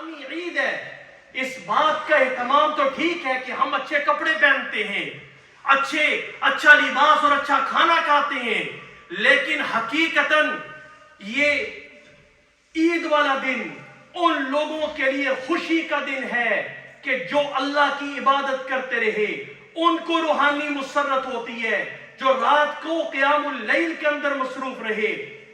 اسلامی عید ہے. اس بات کا اہتمام تو ٹھیک ہے کہ ہم اچھے کپڑے پہنتے ہیں, اچھا لباس اور اچھا کھانا کھاتے ہیں, لیکن حقیقتاً یہ عید والا دن ان لوگوں کے لیے خوشی کا دن ہے کہ جو اللہ کی عبادت کرتے رہے, ان کو روحانی مسرت ہوتی ہے. جو رات کو قیام اللیل کے اندر مصروف رہے,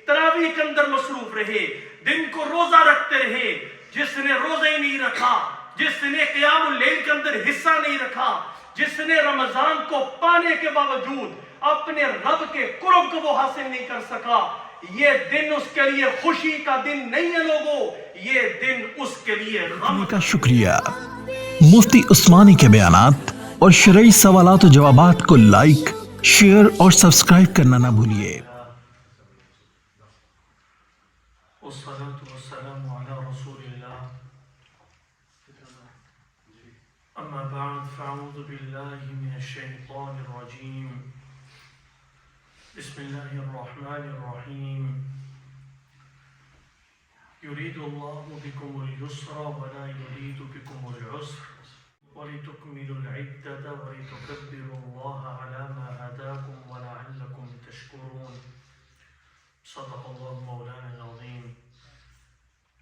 تراویح کے اندر مصروف رہے, دن کو روزہ رکھتے رہے. جس نے روزہ ہی نہیں رکھا, جس نے قیام اللیل کے اندر حصہ نہیں رکھا, جس نے رمضان کو پانے کے باوجود اپنے رب کے قرب کو وہ حاصل نہیں کر سکا, یہ دن اس کے لیے خوشی کا دن نہیں ہے لوگوں, یہ دن اس کے لیے غم کا شکریہ. مفتی عثمانی کے بیانات اور شرعی سوالات و جوابات کو لائک, شیئر اور سبسکرائب کرنا نہ بھولیے. والصلاة والسلام على رسول الله. أما بعد فأعوذ بالله من الشيطان الرجيم. بسم الله الرحمن الرحيم. يريد الله بكم اليسر ولا يريد بكم العسر ولتكملوا العدة ولتكبروا الله على ما هداكم ولعلكم تشكرون. صدق الله مولانا العظيم.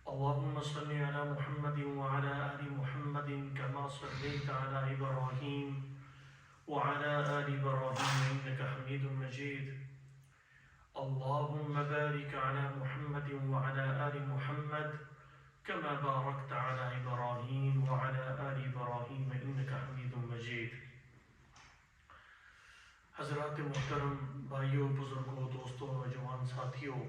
اللهم صل على محمد وعلى آل محمد كما صليت على إبراهيم وعلى آل إبراهيم إنك حميد مجيد. اللهم بارك على محمد وعلى آل محمد كما باركت على إبراهيم وعلى آل إبراهيم إنك حميد مجيد. حضرات محترم بھائیوں, بزرگوں, دوستوں, نوجوان ساتھیوں,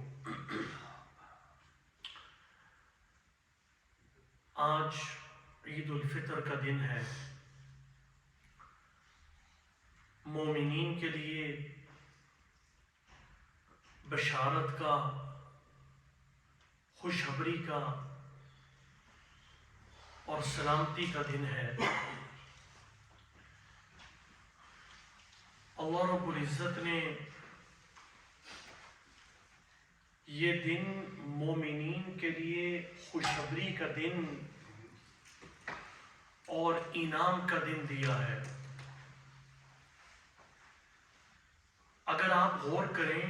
آج عید الفطر کا دن ہے. مومنین کے لیے بشارت کا, خوشخبری کا اور سلامتی کا دن ہے. اللہ رب العزت نے یہ دن مومنین کے لیے خوشخبری کا دن اور انعام کا دن دیا ہے. اگر آپ غور کریں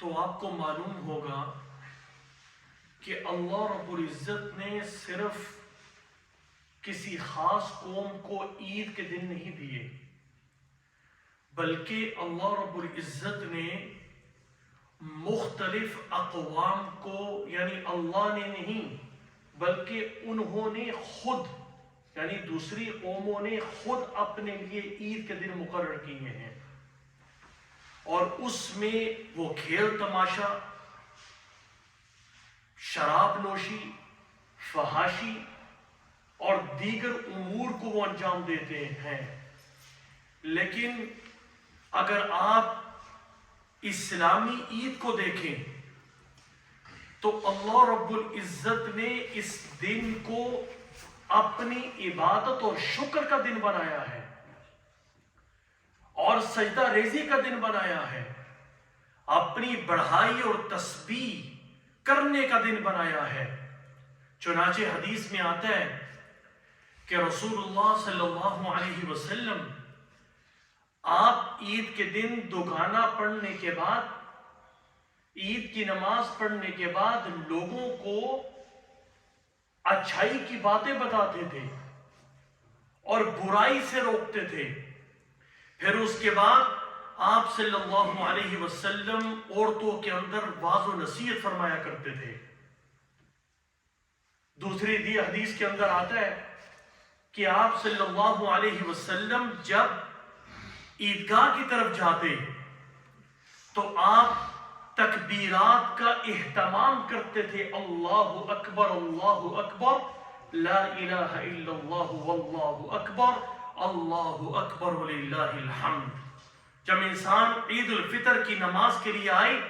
تو آپ کو معلوم ہوگا کہ اللہ رب العزت نے صرف کسی خاص قوم کو عید کے دن نہیں دیے, بلکہ اللہ رب العزت نے مختلف اقوام کو, یعنی اللہ نے نہیں بلکہ انہوں نے خود, یعنی دوسری قوموں نے خود اپنے لیے عید کے دن مقرر کیے ہیں. اور اس میں وہ کھیل تماشا, شراب نوشی, فحاشی اور دیگر امور کو وہ انجام دیتے ہیں. لیکن اگر آپ اسلامی عید کو دیکھیں تو اللہ رب العزت نے اس دن کو اپنی عبادت اور شکر کا دن بنایا ہے اور سجدہ ریزی کا دن بنایا ہے, اپنی بڑھائی اور تسبیح کرنے کا دن بنایا ہے. چنانچہ حدیث میں آتا ہے کہ رسول اللہ صلی اللہ علیہ وسلم آپ عید کے دن دوگانا پڑھنے کے بعد, عید کی نماز پڑھنے کے بعد لوگوں کو اچھائی کی باتیں بتاتے تھے اور برائی سے روکتے تھے. پھر اس کے بعد آپ صلی اللہ علیہ وسلم عورتوں کے اندر واعظ و نصیحت فرمایا کرتے تھے. دوسری حدیث کے اندر آتا ہے کہ آپ صلی اللہ علیہ وسلم جب عیدگاہ کی طرف جاتے تو آپ تکبیرات کا اہتمام کرتے تھے. اللہ اکبر, اللہ اکبر, لا الہ الا اللہ واللہ اکبر, اللہ اکبر وللہ الحمد. جب انسان عید الفطر کی نماز کے لیے آئے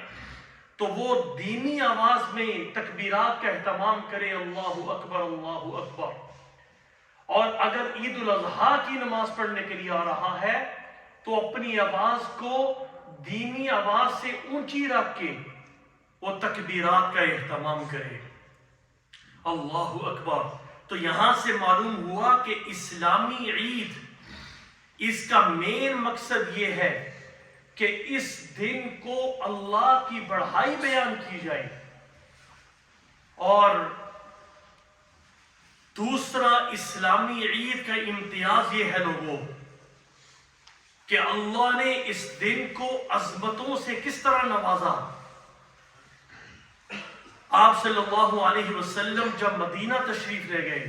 تو وہ دینی آواز میں تکبیرات کا اہتمام کرے, اللہ اکبر, اللہ اکبر. اور اگر عید الاضحیٰ کی نماز پڑھنے کے لیے آ رہا ہے تو اپنی آواز کو دینی آواز سے اونچی رکھ کے وہ تکبیرات کا اہتمام کرے. اللہ اکبر. تو یہاں سے معلوم ہوا کہ اسلامی عید اس کا مین مقصد یہ ہے کہ اس دن کو اللہ کی بڑائی بیان کی جائے. اور دوسرا اسلامی عید کا امتیاز یہ ہے لوگوں کہ اللہ نے اس دن کو عظمتوں سے کس طرح نوازا. آپ صلی اللہ علیہ وسلم جب مدینہ تشریف لے گئے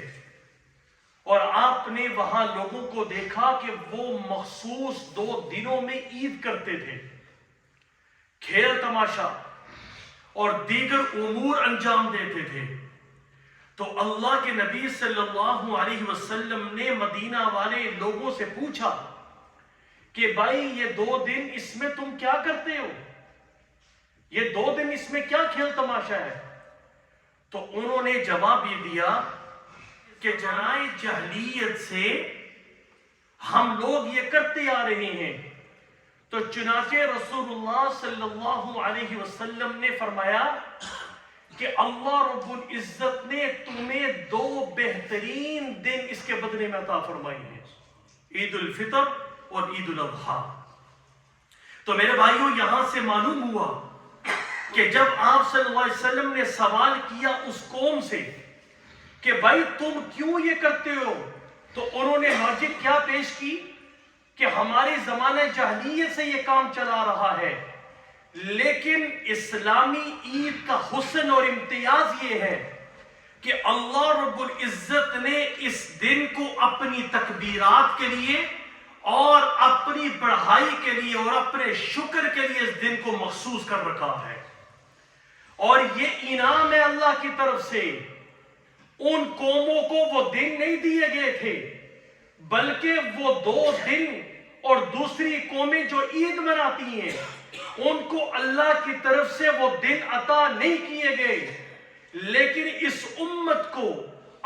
اور آپ نے وہاں لوگوں کو دیکھا کہ وہ مخصوص 2 دنوں میں عید کرتے تھے، کھیل تماشا اور دیگر امور انجام دیتے تھے. تو اللہ کے نبی صلی اللہ علیہ وسلم نے مدینہ والے لوگوں سے پوچھا کہ بھائی یہ 2 دن اس میں تم کیا کرتے ہو؟ یہ 2 دن اس میں کیا کھیل تماشا ہے؟ تو انہوں نے جواب یہ دیا کہ جنائے جہلیت سے ہم لوگ یہ کرتے آ رہے ہیں. تو چنانچہ رسول اللہ صلی اللہ علیہ وسلم نے فرمایا کہ اللہ رب العزت نے تمہیں 2 بہترین دن اس کے بدلے میں عطا فرمائی ہیں، عید الفطر اور عید الاضحیٰ. تو میرے بھائیوں یہاں سے معلوم ہوا کہ جب آپ صلی اللہ علیہ وسلم نے سوال کیا اس قوم سے کہ بھائی تم کیوں یہ کرتے ہو، تو انہوں نے لاجک کیا پیش کی کہ ہمارے زمانہ جاہلیت سے یہ کام چلا رہا ہے، لیکن اسلامی عید کا حسن اور امتیاز یہ ہے کہ اللہ رب العزت نے اس دن کو اپنی تکبیرات کے لیے اور اپنی بڑھائی کے لیے اور اپنے شکر کے لیے اس دن کو مخصوص کر رکھا ہے. اور یہ انعام ہے اللہ کی طرف سے. ان قوموں کو وہ دن نہیں دیے گئے تھے بلکہ وہ 2 دن اور دوسری قومیں جو عید مناتی ہیں ان کو اللہ کی طرف سے وہ دن عطا نہیں کیے گئے، لیکن اس امت کو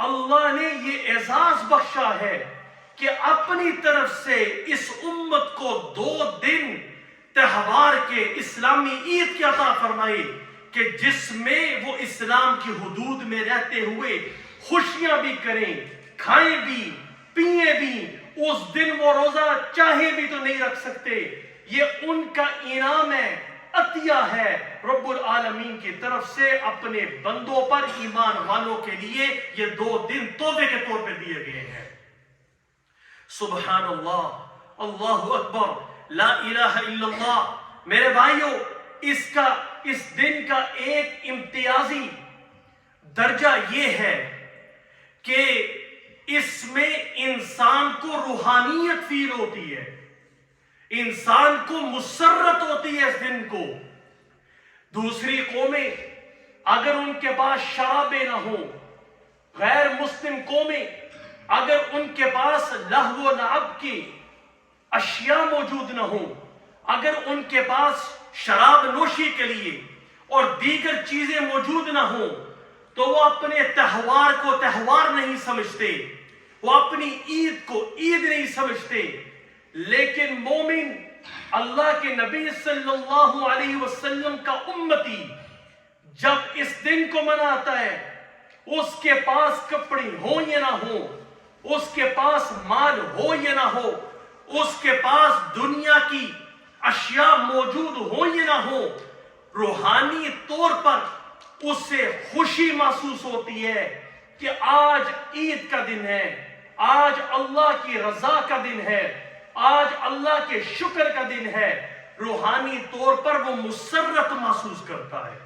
اللہ نے یہ اعزاز بخشا ہے کہ اپنی طرف سے اس امت کو 2 دن تہوار کے اسلامی عید کی عطا فرمائی کہ جس میں وہ اسلام کی حدود میں رہتے ہوئے خوشیاں بھی کریں، کھائیں بھی پیئیں بھی. اس دن وہ روزہ چاہے بھی تو نہیں رکھ سکتے. یہ ان کا انعام ہے، عطیہ ہے رب العالمین کی طرف سے اپنے بندوں پر، ایمان والوں کے لیے یہ 2 دن تحفے کے طور پہ دیے گئے ہیں. سبحان اللہ، اللہ اکبر، لا الہ الا اللہ. میرے بھائیوں اس دن کا ایک امتیازی درجہ یہ ہے کہ اس میں انسان کو روحانیت فیل ہوتی ہے، انسان کو مسرت ہوتی ہے اس دن کو. دوسری قومیں اگر ان کے پاس شرابیں نہ ہوں، غیر مسلم قومیں اگر ان کے پاس لہو و لعب کی اشیاء موجود نہ ہوں، اگر ان کے پاس شراب نوشی کے لیے اور دیگر چیزیں موجود نہ ہوں، تو وہ اپنے تہوار کو تہوار نہیں سمجھتے، وہ اپنی عید کو عید نہیں سمجھتے. لیکن مومن اللہ کے نبی صلی اللہ علیہ وسلم کا امتی جب اس دن کو مناتا ہے، اس کے پاس کپڑے ہوں یا نہ ہوں، اس کے پاس مال ہو یا نہ ہو، اس کے پاس دنیا کی اشیاء موجود ہوں یا نہ ہو، روحانی طور پر اسے خوشی محسوس ہوتی ہے کہ آج عید کا دن ہے، آج اللہ کی رضا کا دن ہے، آج اللہ کے شکر کا دن ہے. روحانی طور پر وہ مسرت محسوس کرتا ہے.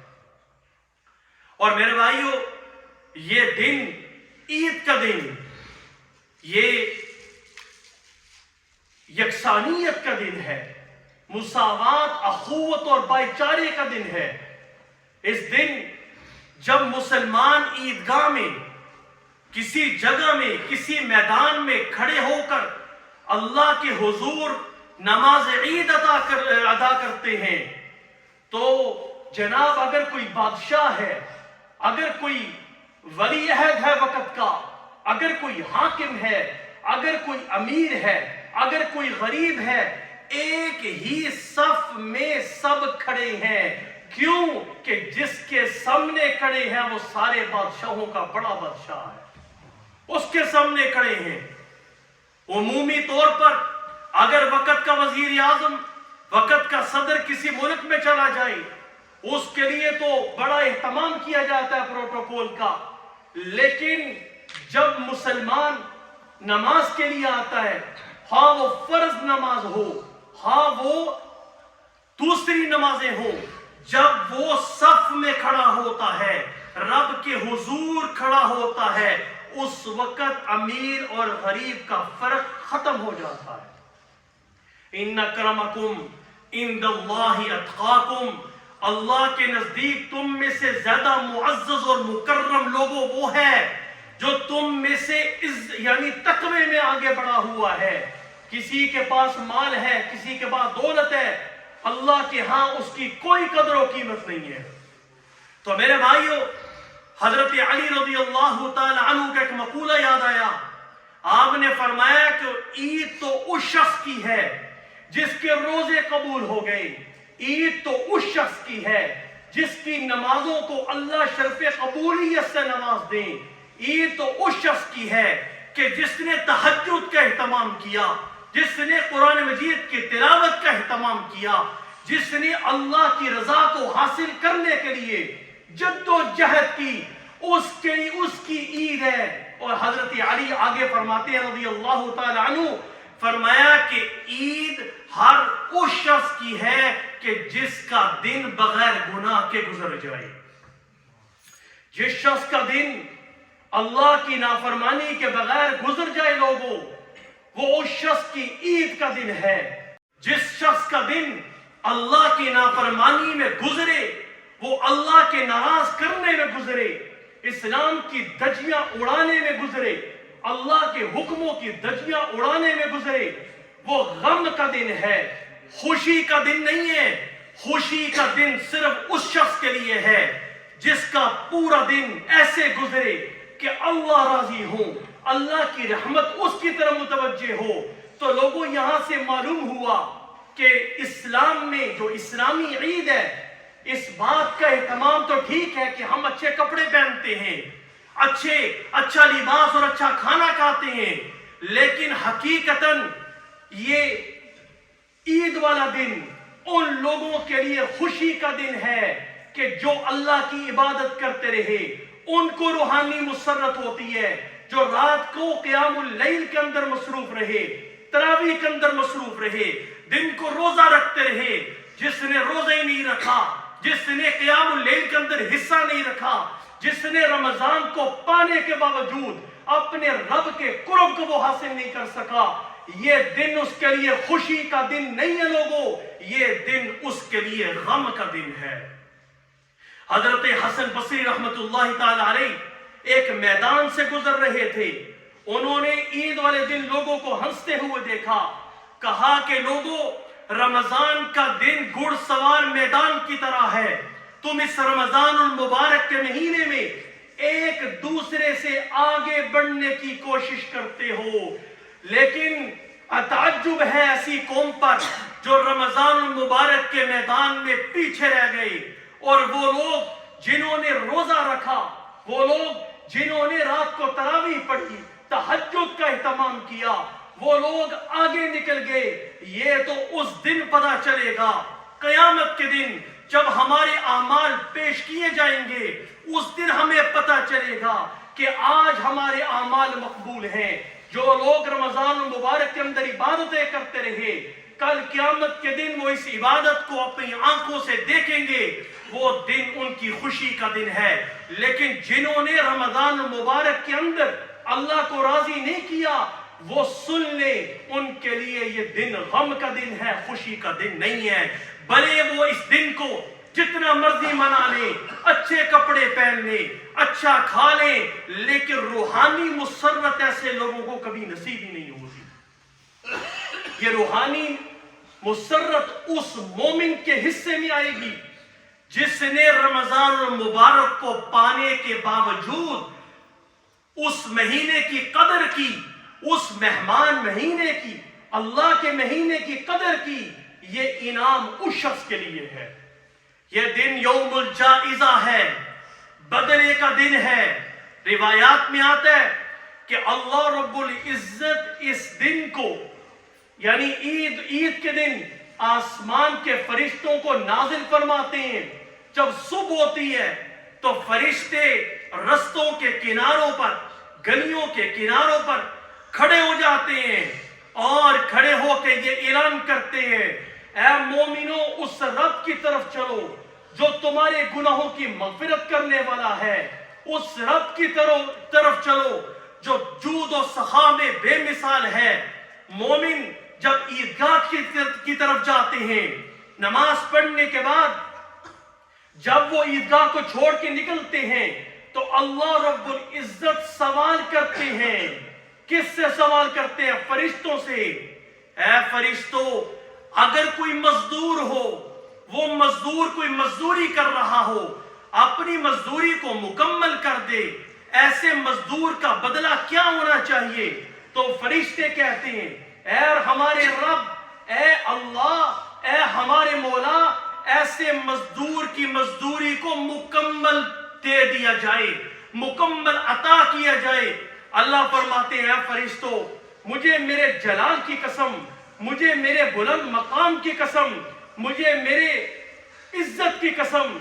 اور میرے بھائیوں یہ دن، عید کا دن، یہ یکسانیت کا دن ہے، مساوات، اخوت اور بھائی چارے کا دن ہے. اس دن جب مسلمان عیدگاہ میں، کسی جگہ میں، کسی میدان میں کھڑے ہو کر اللہ کے حضور نماز عید ادا کرتے ہیں، تو جناب اگر کوئی بادشاہ ہے، اگر کوئی ولی عہد ہے وقت کا، اگر کوئی حاکم ہے، اگر کوئی امیر ہے، اگر کوئی غریب ہے، ایک ہی صف میں سب کھڑے ہیں، کیوں کہ جس کے سامنے کھڑے ہیں وہ سارے بادشاہوں کا بڑا بادشاہ ہے، اس کے سامنے کھڑے ہیں۔ عمومی طور پر اگر وقت کا وزیر اعظم، وقت کا صدر کسی ملک میں چلا جائے، اس کے لیے تو بڑا اہتمام کیا جاتا ہے پروٹوکول کا، لیکن جب مسلمان نماز کے لیے آتا ہے، ہاں وہ فرض نماز ہو، ہاں وہ دوسری نمازیں ہوں، جب وہ صف میں کھڑا ہوتا ہے، رب کے حضور کھڑا ہوتا ہے، اس وقت امیر اور غریب کا فرق ختم ہو جاتا ہے۔ ان اکرمکم عند اللہ اتقاکم، اللہ کے نزدیک تم میں سے زیادہ معزز اور مکرم لوگوں وہ ہے جو تم میں سے یعنی تقوی میں آگے بڑھا ہوا ہے۔ کسی کے پاس مال ہے، کسی کے پاس دولت ہے، اللہ کے ہاں اس کی کوئی قدر و قیمت نہیں ہے۔ تو میرے بھائیو، حضرت علی رضی اللہ تعالی عنہ کا ایک مقولہ یاد آیا۔ آپ نے فرمایا کہ عید تو اس شخص کی ہے جس کے روزے قبول ہو گئے، عید تو اس شخص کی ہے جس کی نمازوں کو اللہ شرف قبولیت سے نواز دیں، عید تو اس شخص کی ہے کہ جس نے تہجد کا اہتمام کیا، جس نے قرآن مجید کی تلاوت کا اہتمام کیا، جس نے اللہ کی رضا کو حاصل کرنے کے لیے جد و جہد کی، اس کی عید ہے۔ اور حضرت علی آگے فرماتے ہیں رضی اللہ تعالی عنہ، فرمایا کہ عید ہر اس شخص کی ہے کہ جس کا دن بغیر گناہ کے گزر جائے۔ جس شخص کا دن اللہ کی نافرمانی کے بغیر گزر جائے لوگوں، وہ اس شخص کی عید کا دن ہے۔ جس شخص کا دن اللہ کی نافرمانی میں گزرے، وہ اللہ کے ناراض کرنے میں گزرے، اسلام کی دھجیاں اڑانے میں گزرے، اللہ کے حکموں کی دھجیاں اڑانے میں گزرے، وہ غم کا دن ہے، خوشی کا دن نہیں ہے۔ خوشی کا دن صرف اس شخص کے لیے ہے جس کا پورا دن ایسے گزرے کہ اللہ راضی ہو، اللہ کی رحمت اس کی طرف متوجہ ہو۔ تو لوگوں، یہاں سے معلوم ہوا کہ اسلام میں جو اسلامی عید ہے، اس بات کا اہتمام تو ٹھیک ہے کہ ہم اچھے کپڑے پہنتے ہیں، اچھا لباس اور اچھا کھانا کھاتے ہیں، لیکن حقیقتاً یہ عید والا دن ان لوگوں کے لیے خوشی کا دن ہے کہ جو اللہ کی عبادت کرتے رہے، ان کو روحانی مسرت ہوتی ہے، جو رات کو قیام اللیل کے اندر مصروف رہے، تراویح کے اندر مصروف رہے، دن کو روزہ رکھتے رہے۔ جس نے روزہ ہی نہیں رکھا، جس نے قیام اللیل کے اندر حصہ نہیں رکھا، جس نے رمضان کو پانے کے باوجود اپنے رب کے قرب کو وہ حاصل نہیں کر سکا، یہ دن اس کے لیے خوشی کا دن نہیں ہے لوگوں، یہ دن اس کے لیے غم کا دن ہے۔ حضرت حسن بصری رحمت اللہ تعالی علیہ ایک میدان سے گزر رہے تھے، انہوں نے عید والے دن لوگوں کو ہنستے ہوئے دیکھا، کہا کہ لوگوں، رمضان کا دن گھڑ سوار میدان کی طرح ہے، تم اس رمضان المبارک کے مہینے میں ایک دوسرے سے آگے بڑھنے کی کوشش کرتے ہو، لیکن تعجب ہے ایسی قوم پر جو رمضان المبارک کے میدان میں پیچھے رہ گئے، اور وہ لوگ جنہوں نے روزہ رکھا، وہ لوگ جنہوں نے رات کو تراویح پڑھی، تہجد کا اہتمام کیا، وہ لوگ آگے نکل گئے۔ یہ تو اس دن پتہ چلے گا، قیامت کے دن جب ہمارے اعمال پیش کیے جائیں گے، اس دن ہمیں پتہ چلے گا کہ آج ہمارے اعمال مقبول ہیں۔ جو لوگ رمضان المبارک کے اندر عبادتیں کرتے رہے، کل قیامت کے دن وہ اس عبادت کو اپنی آنکھوں سے دیکھیں گے، وہ دن ان کی خوشی کا دن ہے۔ لیکن جنہوں نے رمضان المبارک کے اندر اللہ کو راضی نہیں کیا، وہ سن لے، ان کے لیے یہ دن غم کا دن ہے، خوشی کا دن نہیں ہے۔ بھلے وہ اس دن کو جتنا مرضی منا لیں، اچھے کپڑے پہن لیں، اچھا کھا لیں، لیکن روحانی مسرت ایسے لوگوں کو کبھی نصیب ہی نہیں ہوتی۔ یہ روحانی مسرت اس مومن کے حصے میں آئے گی جس نے رمضان المبارک کو پانے کے باوجود اس مہینے کی قدر کی، اس مہمان مہینے کی، اللہ کے مہینے کی قدر کی۔ یہ انعام اس شخص کے لیے ہے۔ یہ دن یوم الجائزہ ہے، بدلے کا دن ہے۔ روایات میں آتا ہے کہ اللہ رب العزت اس دن کو یعنی عید کے دن آسمان کے فرشتوں کو نازل فرماتے ہیں۔ جب صبح ہوتی ہے تو فرشتے رستوں کے کناروں پر، گلیوں کے کناروں پر کھڑے ہو جاتے ہیں اور کھڑے ہو کے یہ اعلان کرتے ہیں، اے مومنو اس رب کی طرف چلو جو تمہارے گناہوں کی مغفرت کرنے والا ہے، اس رب کی طرف چلو جو جود و سخا میں بے مثال ہے۔ مومن جب عیدگاہ کی طرف جاتے ہیں، نماز پڑھنے کے بعد جب وہ عیدگاہ کو چھوڑ کے نکلتے ہیں تو اللہ رب العزت سوال کرتے ہیں۔ کس سے سوال کرتے ہیں؟ فرشتوں سے۔ اے فرشتوں، اگر کوئی مزدور ہو، وہ مزدور کوئی مزدوری کر رہا ہو، اپنی مزدوری کو مکمل کر دے، ایسے مزدور کا بدلہ کیا ہونا چاہیے؟ تو فرشتے کہتے ہیں، اے ہمارے رب، اے اللہ، اے ہمارے مولا، ایسے مزدور کی مزدوری کو مکمل دے دیا جائے، مکمل عطا کیا جائے۔ اللہ فرماتے ہیں، اے فرشتوں، مجھے میرے جلال کی قسم، مجھے میرے بلند مقام کی قسم، مجھے میرے عزت کی قسم،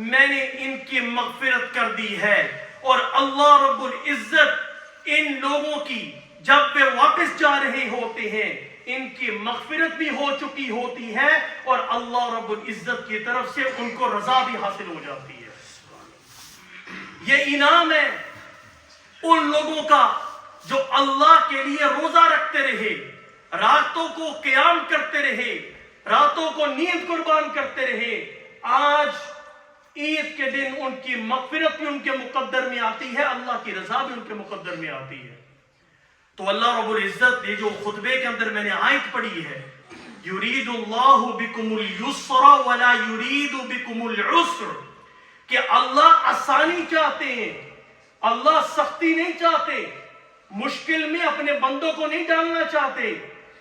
میں نے ان کی مغفرت کر دی ہے۔ اور اللہ رب العزت ان لوگوں کی جب وہ واپس جا رہے ہوتے ہیں، ان کی مغفرت بھی ہو چکی ہوتی ہے اور اللہ رب العزت کی طرف سے ان کو رضا بھی حاصل ہو جاتی ہے۔ یہ انعام ہے ان لوگوں کا جو اللہ کے لیے روزہ رکھتے رہے، راتوں کو قیام کرتے رہے، راتوں کو نیند قربان کرتے رہے۔ آج عید کے دن ان کی مغفرت بھی ان کے مقدر میں آتی ہے، اللہ کی رضا بھی ان کے مقدر میں آتی ہے۔ تو اللہ رب العزت یہ جو خطبے کے اندر میں نے آیت پڑھی ہے، یرید اللہ بکم اليسر ولا یرید بکم العسر، کہ اللہ آسانی چاہتے ہیں، اللہ سختی نہیں چاہتے، مشکل میں اپنے بندوں کو نہیں ڈالنا چاہتے۔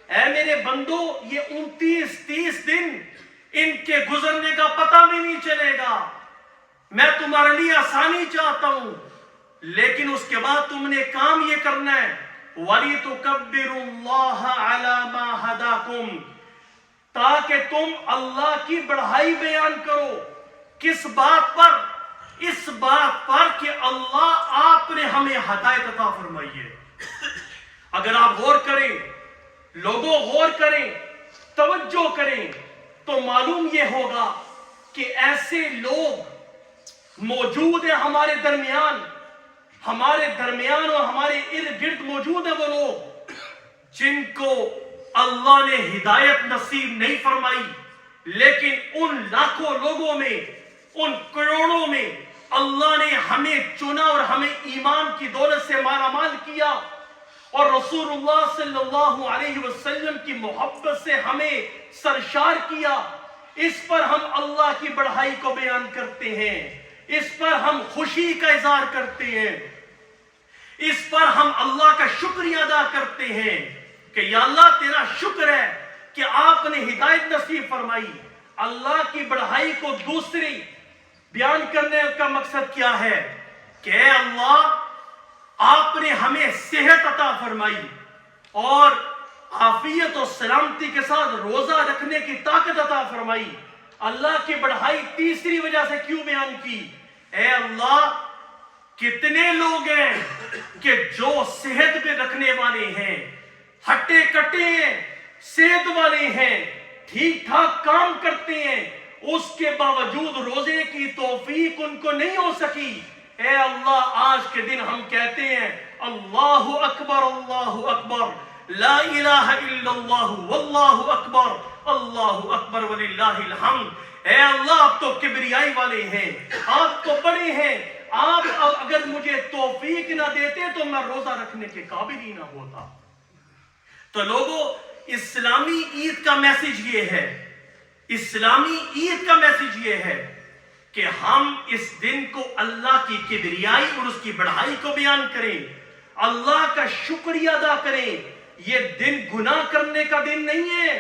اے میرے بندو، یہ 29-30 دن ان کے گزرنے کا پتہ بھی نہیں چلے گا، میں تمہارے لیے آسانی چاہتا ہوں، لیکن اس کے بعد تم نے کام یہ کرنا ہے، وَلِتُكَبِّرُوا اللَّهَ عَلَى مَا هَدَاكُمْ، تاکہ تم اللہ کی بڑائی بیان کرو۔ کس بات پر؟ اس بات پر کہ اللہ آپ نے ہمیں ہدایت عطا فرمائی ہے۔ اگر آپ غور کریں، لوگوں غور کریں، توجہ کریں، تو معلوم یہ ہوگا کہ ایسے لوگ موجود ہیں ہمارے درمیان اور ہمارے ارد گرد موجود ہیں وہ لوگ جن کو اللہ نے ہدایت نصیب نہیں فرمائی، لیکن ان لاکھوں لوگوں میں، ان کروڑوں میں اللہ نے ہمیں چنا اور ہمیں ایمان کی دولت سے مالا مال کیا، اور رسول اللہ صلی اللہ علیہ وسلم کی محبت سے ہمیں سرشار کیا۔ اس پر ہم اللہ کی بڑائی کو بیان کرتے ہیں، اس پر ہم خوشی کا اظہار کرتے ہیں، اس پر ہم اللہ کا شکریہ ادا کرتے ہیں کہ یا اللہ تیرا شکر ہے کہ آپ نے ہدایت نصیب فرمائی۔ اللہ کی بڑائی کو دوسری بیان کرنے کا مقصد کیا ہے کہ اے اللہ، آپ نے ہمیں صحت عطا فرمائی اور عافیت و سلامتی کے ساتھ روزہ رکھنے کی طاقت عطا فرمائی۔ اللہ کی بڑائی تیسری وجہ سے کیوں بیان کی؟ اے اللہ، کتنے لوگ ہیں کہ جو صحت پہ رکھنے والے ہیں، ہٹے کٹے ہیں، صحت والے ہیں، ٹھیک ٹھاک کام کرتے ہیں، اس کے باوجود روزے کی توفیق ان کو نہیں ہو سکی۔ اے اللہ، آج کے دن ہم کہتے ہیں اللہ اکبر، اللہ اکبر، لا الہ الا اللہ، واللہ اکبر، اللہ اکبر وللہ الحمد۔ اے اللہ، آپ تو کبریائی والے ہیں، آپ تو بڑے ہیں، آپ اگر مجھے توفیق نہ دیتے تو میں روزہ رکھنے کے قابل ہی نہ ہوتا۔ تو لوگوں، اسلامی عید کا میسج یہ ہے، اسلامی عید کا میسج یہ ہے کہ ہم اس دن کو اللہ کی کبریائی اور اس کی بڑائی کو بیان کریں، اللہ کا شکریہ ادا کریں۔ یہ دن گناہ کرنے کا دن نہیں ہے۔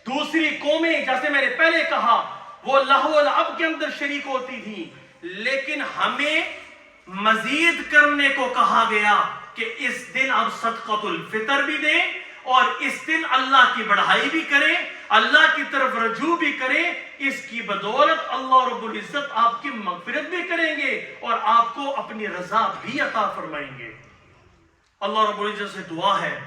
دوسری قومیں، جیسے میں نے پہلے کہا، وہ لہو و لعب کے اندر شریک ہوتی تھیں، لیکن ہمیں مزید کرنے کو کہا گیا کہ اس دن اب صدقۃ الفطر بھی دیں اور اس دن اللہ کی بڑھائی بھی کریں، اللہ کی طرف رجوع بھی کریں. اس کی بدولت اللہ رب العزت آپ کی مغفرت بھی کریں گے اور آپ کو اپنی رضا بھی عطا فرمائیں گے. اللہ رب العزت سے دعا ہے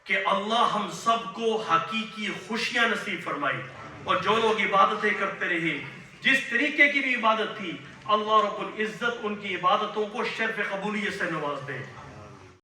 کہ اللہ ہم سب کو حقیقی خوشیاں نصیب فرمائے، اور جو لوگ عبادتیں کرتے رہے جس طریقے کی بھی عبادت تھی، اللہ رب العزت ان کی عبادتوں کو شرف قبولیت سے نواز دے.